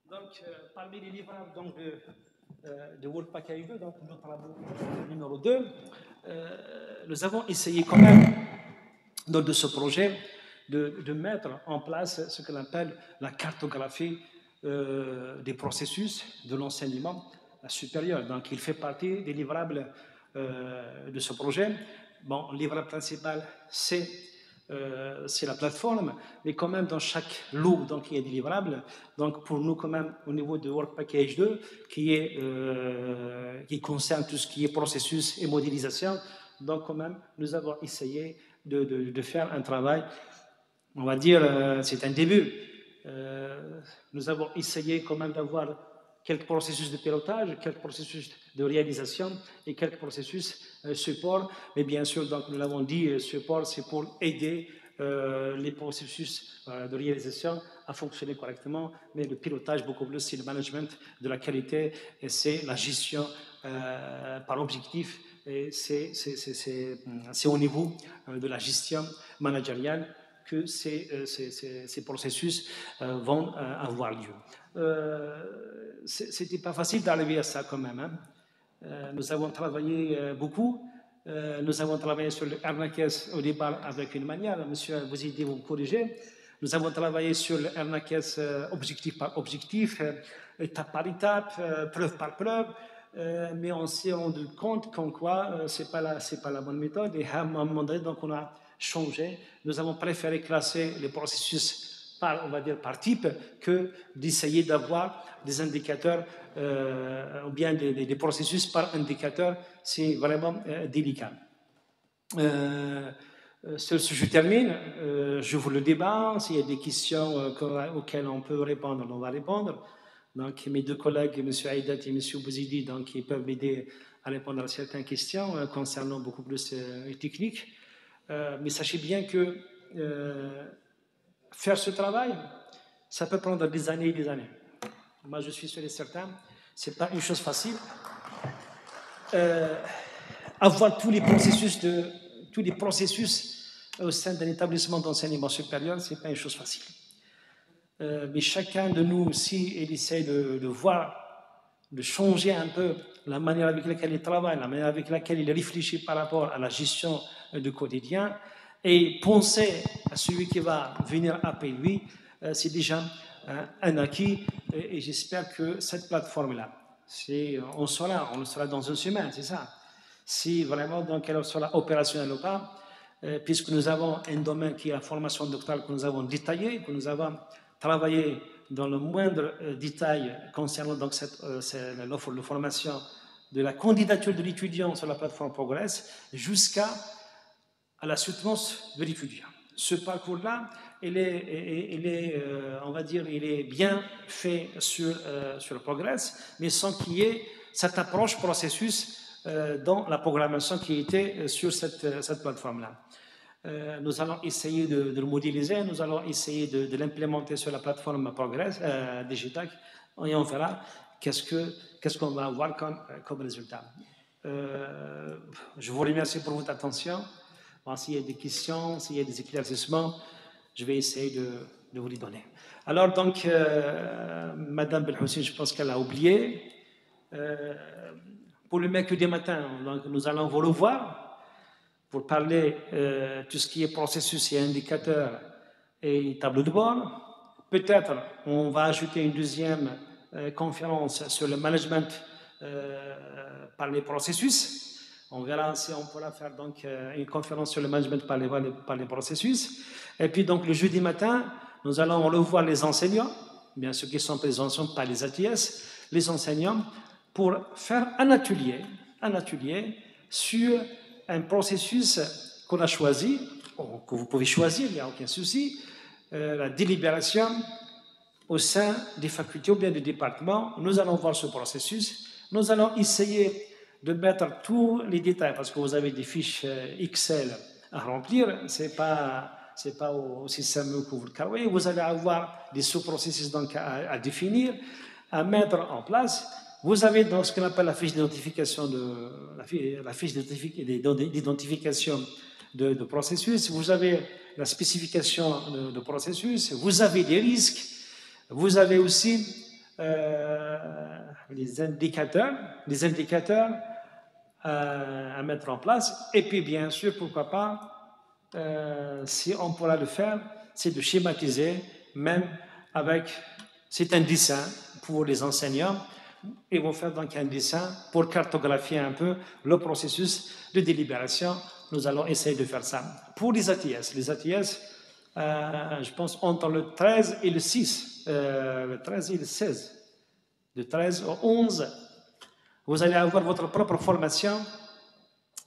Donc, parmi les livrables donc, de World Package 2, donc nos travaux numéro 2, nous avons essayé quand même, dans de ce projet, de mettre en place ce que l'on appelle la cartographie des processus de l'enseignement supérieur. Donc, il fait partie des livrables de ce projet. Bon, le livrable principal, c'est la plateforme, mais quand même dans chaque lot, donc il y a des livrables. Donc pour nous quand même au niveau de Work Package 2, qui concerne tout ce qui est processus et modélisation, donc quand même nous avons essayé de faire un travail, on va dire, c'est un début. Nous avons essayé quand même d'avoir quelques processus de pilotage, quelques processus de réalisation et quelques processus support. Mais bien sûr, donc nous l'avons dit, support, c'est pour aider les processus de réalisation à fonctionner correctement, mais le pilotage, beaucoup plus, c'est le management de la qualité et c'est la gestion par objectif. Et c'est au niveau de la gestion managériale que ces processus vont avoir lieu. C'était pas facile d'arriver à ça quand même. Hein. Nous avons travaillé beaucoup. Nous avons travaillé sur le RNAKS au départ avec une manière, monsieur, vous aidez, vous me corrigez. Nous avons travaillé sur le RNAKS objectif par objectif, étape par étape, preuve par preuve. Mais on s'est rendu compte qu'en quoi c'est pas la bonne méthode. Et à un moment donné, donc on a changé. Nous avons préféré classer les processus par, on va dire, par type que d'essayer d'avoir des indicateurs ou bien des processus par indicateur. C'est vraiment délicat. Je termine. Je vous le débat. S'il y a des questions auxquelles on peut répondre, on va répondre. Donc, mes deux collègues, M. Aïdat et M. Bouzidi, donc, ils peuvent m'aider à répondre à certaines questions concernant beaucoup plus techniques. Mais sachez bien que faire ce travail, ça peut prendre des années et des années. Moi, je suis sûr et certain, ce n'est pas une chose facile. Avoir tous les processus au sein d'un établissement d'enseignement supérieur, ce n'est pas une chose facile. Mais chacun de nous, si il essaie de voir, de changer un peu la manière avec laquelle il travaille, la manière avec laquelle il réfléchit par rapport à la gestion du quotidien, et penser à celui qui va venir après lui, c'est déjà un acquis. Et j'espère que cette plateforme-là, on le saura dans une semaine, c'est ça. Si vraiment donc elle sera opérationnelle ou pas, puisque nous avons un domaine qui est la formation doctorale que nous avons détaillé, que nous avons travaillé dans le moindre détail concernant donc l'offre de formation de la candidature de l'étudiant sur la plateforme Progress jusqu'à la soutenance de l'étudiant. Ce parcours-là, il est bien fait sur Progress, mais sans qu'il y ait cette approche processus dans la programmation qui était sur cette plateforme-là. Nous allons essayer de le modéliser, nous allons essayer de l'implémenter sur la plateforme Progress Digitac et on verra qu'est-ce qu'on va avoir comme résultat. Je vous remercie pour votre attention. Bon, s'il y a des questions, s'il y a des éclaircissements, je vais essayer de vous les donner. Alors donc, Madame Belhoussi, je pense qu'elle a oublié. Pour le mercredi matin, donc, nous allons vous revoir pour parler tout ce qui est processus et indicateurs et tableau de bord. Peut-être on va ajouter une deuxième conférence sur le management par les processus. On verra si on pourra faire donc une conférence sur le management par les processus. Et puis donc le jeudi matin, nous allons revoir les enseignants, bien sûr qui sont présents par les ATS, les enseignants, pour faire un atelier sur un processus qu'on a choisi, que vous pouvez choisir, il n'y a aucun souci, la délibération au sein des facultés ou bien des départements. Nous allons voir ce processus. Nous allons essayer de mettre tous les détails, parce que vous avez des fiches Excel à remplir, c'est pas aussi simple que vous le croyez. Vous allez avoir des sous-processus donc à définir, à mettre en place. Vous avez donc ce qu'on appelle la fiche d'identification d'identification de processus. Vous avez la spécification de processus. Vous avez des risques. Vous avez aussi les indicateurs à mettre en place. Et puis, bien sûr, pourquoi pas, si on pourra le faire, c'est de schématiser, même avec, c'est un dessin pour les enseignants. Ils vont faire donc un dessin pour cartographier un peu le processus de délibération. Nous allons essayer de faire ça. Pour les ATS, je pense entre le 13 et le 6, le 13 et le 16, de 13 au 11, vous allez avoir votre propre formation,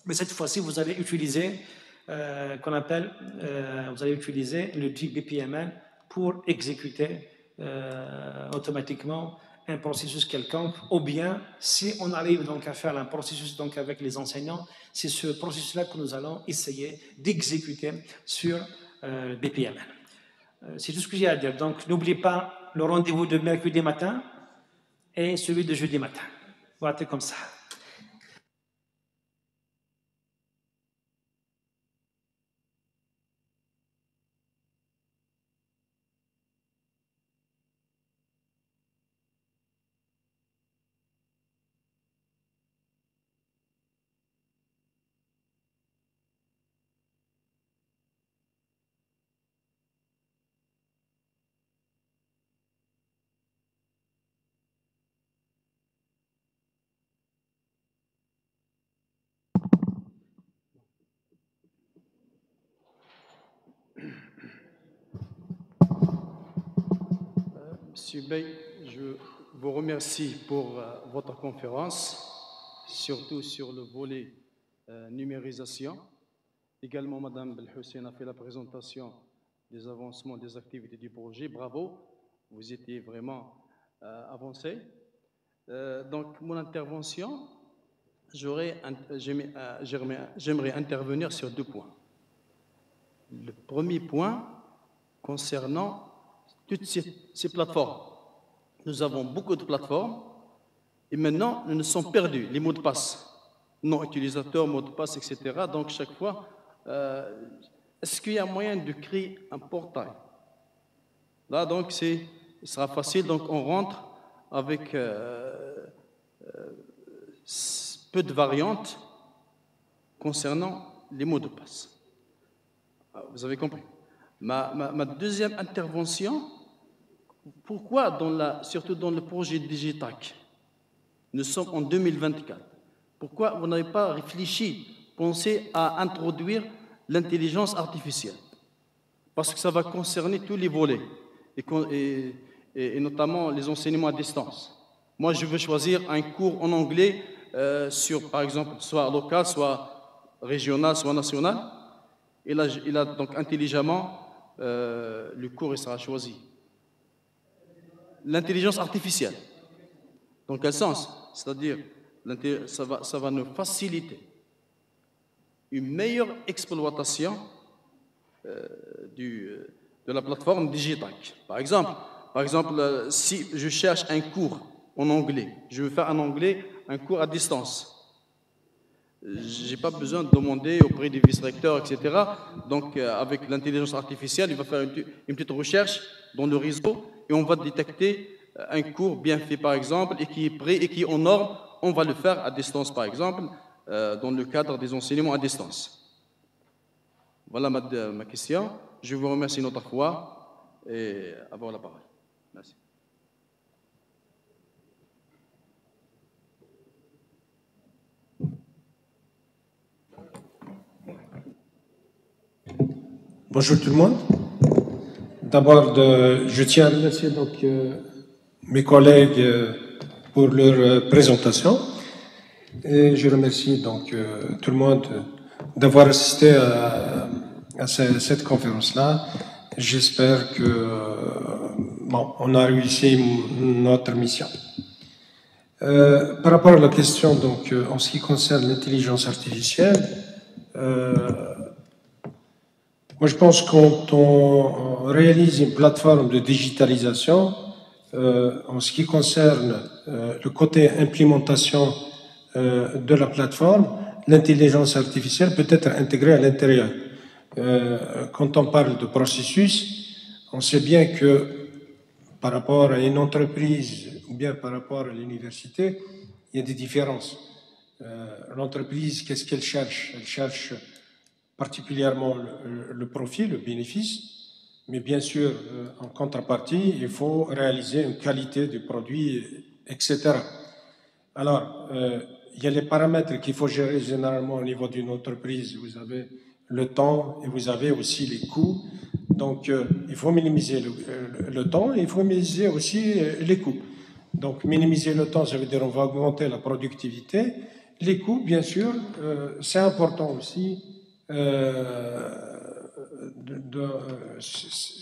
mais cette fois-ci, vous allez utiliser vous allez utiliser le BPMN pour exécuter automatiquement un processus quelconque, ou bien si on arrive donc à faire un processus donc avec les enseignants, c'est ce processus-là que nous allons essayer d'exécuter sur BPMN. C'est tout ce que j'ai à dire. Donc n'oubliez pas le rendez-vous de mercredi matin et celui de jeudi matin. Voilà, comme ça. Monsieur Bey, je vous remercie pour votre conférence, surtout sur le volet numérisation. Également, Madame Belhussein a fait la présentation des avancements des activités du projet. Bravo, vous étiez vraiment avancé. Donc, mon intervention, j'aimerais intervenir sur 2 points. Le premier point concernant toutes ces plateformes. Nous avons beaucoup de plateformes et maintenant, nous nous sommes perdus, les mots de passe, non utilisateurs, mots de passe, etc. Donc, chaque fois, est-ce qu'il y a moyen de créer un portail? Là, donc, il sera facile. Donc, on rentre avec peu de variantes concernant les mots de passe. Vous avez compris. Ma deuxième intervention, pourquoi, surtout dans le projet Digitac, nous sommes en 2024, pourquoi vous n'avez pas réfléchi, pensé à introduire l'intelligence artificielle? Parce que ça va concerner tous les volets, et notamment les enseignements à distance. Moi, je veux choisir un cours en anglais sur, par exemple, soit local, soit régional, soit national. Et là, donc intelligemment, le cours il sera choisi. L'intelligence artificielle. Dans quel sens? C'est-à-dire, ça va nous faciliter une meilleure exploitation de la plateforme Digitac. Par exemple, si je cherche un cours en anglais, je veux faire un cours à distance. Je n'ai pas besoin de demander auprès des vice-recteurs, etc. Donc, avec l'intelligence artificielle, il va faire une petite recherche dans le réseau et on va détecter un cours bien fait, par exemple, et qui est prêt et qui est en norme. On va le faire à distance, par exemple, dans le cadre des enseignements à distance. Voilà ma question. Je vous remercie une autre fois et avoir la parole. Merci. Bonjour tout le monde. D'abord, je tiens à remercier donc, mes collègues pour leur présentation. Et je remercie donc tout le monde d'avoir assisté à cette conférence-là. J'espère que bon, on a réussi notre mission. Par rapport à la question donc, en ce qui concerne l'intelligence artificielle, moi, je pense que quand on réalise une plateforme de digitalisation, en ce qui concerne le côté implémentation de la plateforme, l'intelligence artificielle peut être intégrée à l'intérieur. Quand on parle de processus, on sait bien que par rapport à une entreprise bien par rapport à l'université, il y a des différences. L'entreprise, qu'est-ce qu'elle cherche? Elle cherche particulièrement le profit, le bénéfice, mais bien sûr, en contrepartie, il faut réaliser une qualité du produit, etc. Alors, il y a les paramètres qu'il faut gérer généralement au niveau d'une entreprise. Vous avez le temps et vous avez aussi les coûts. Donc, il faut minimiser le temps et il faut minimiser aussi les coûts. Donc, minimiser le temps, ça veut dire on va augmenter la productivité. Les coûts, bien sûr, c'est important aussi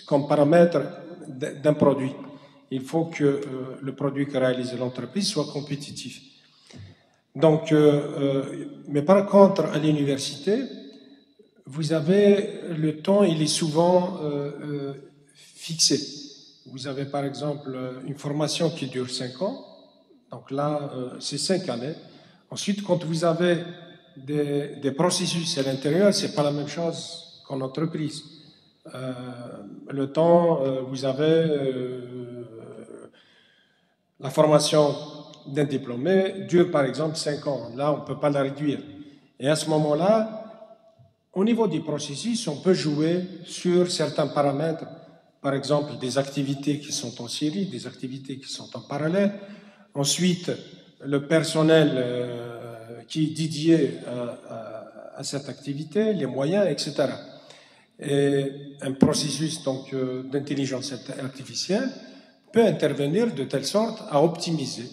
comme paramètre d'un produit. Il faut que le produit que réalise l'entreprise soit compétitif. Donc, mais par contre, à l'université, vous avez le temps, il est souvent fixé. Vous avez par exemple une formation qui dure 5 ans, donc là, c'est 5 années. Ensuite, quand vous avez des processus à l'intérieur, c'est pas la même chose qu'en entreprise. Le temps, vous avez la formation d'un diplômé dure par exemple 5 ans. Là, on ne peut pas la réduire. Et à ce moment-là, au niveau du processus, on peut jouer sur certains paramètres, par exemple des activités qui sont en série, des activités qui sont en parallèle. Ensuite, le personnel qui est dédié à cette activité, les moyens, etc. Et un processus donc d'intelligence artificielle peut intervenir de telle sorte à optimiser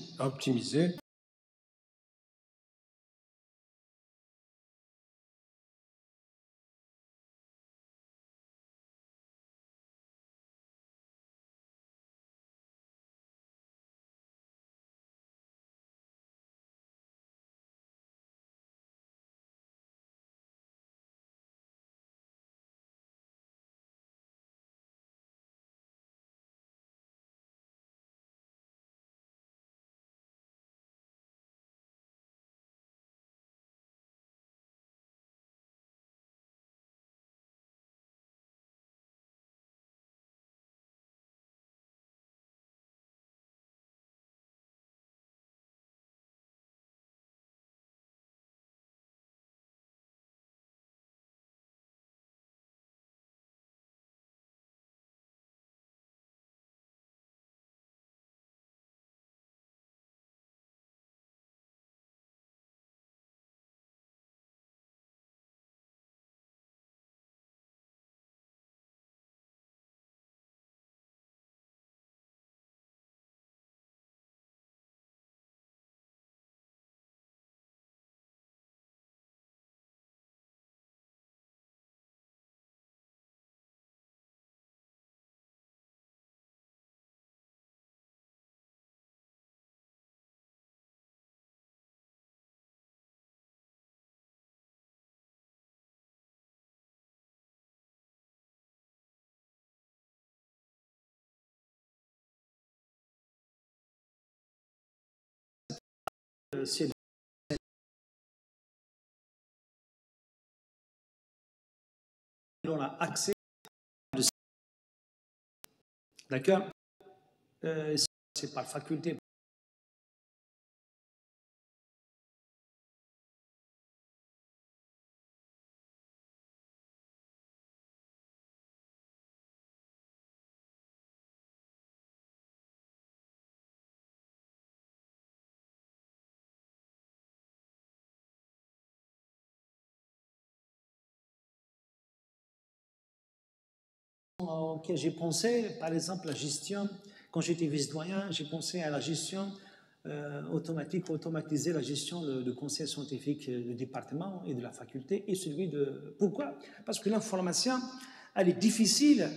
C'est on a accès, d'accord, c'est par faculté. Auquel j'ai pensé, par exemple, la gestion, quand j'étais vice-doyen, j'ai pensé à la gestion automatique, automatiser la gestion de conseil scientifique du département et de la faculté et celui de... Pourquoi? Parce que l'information, elle est difficile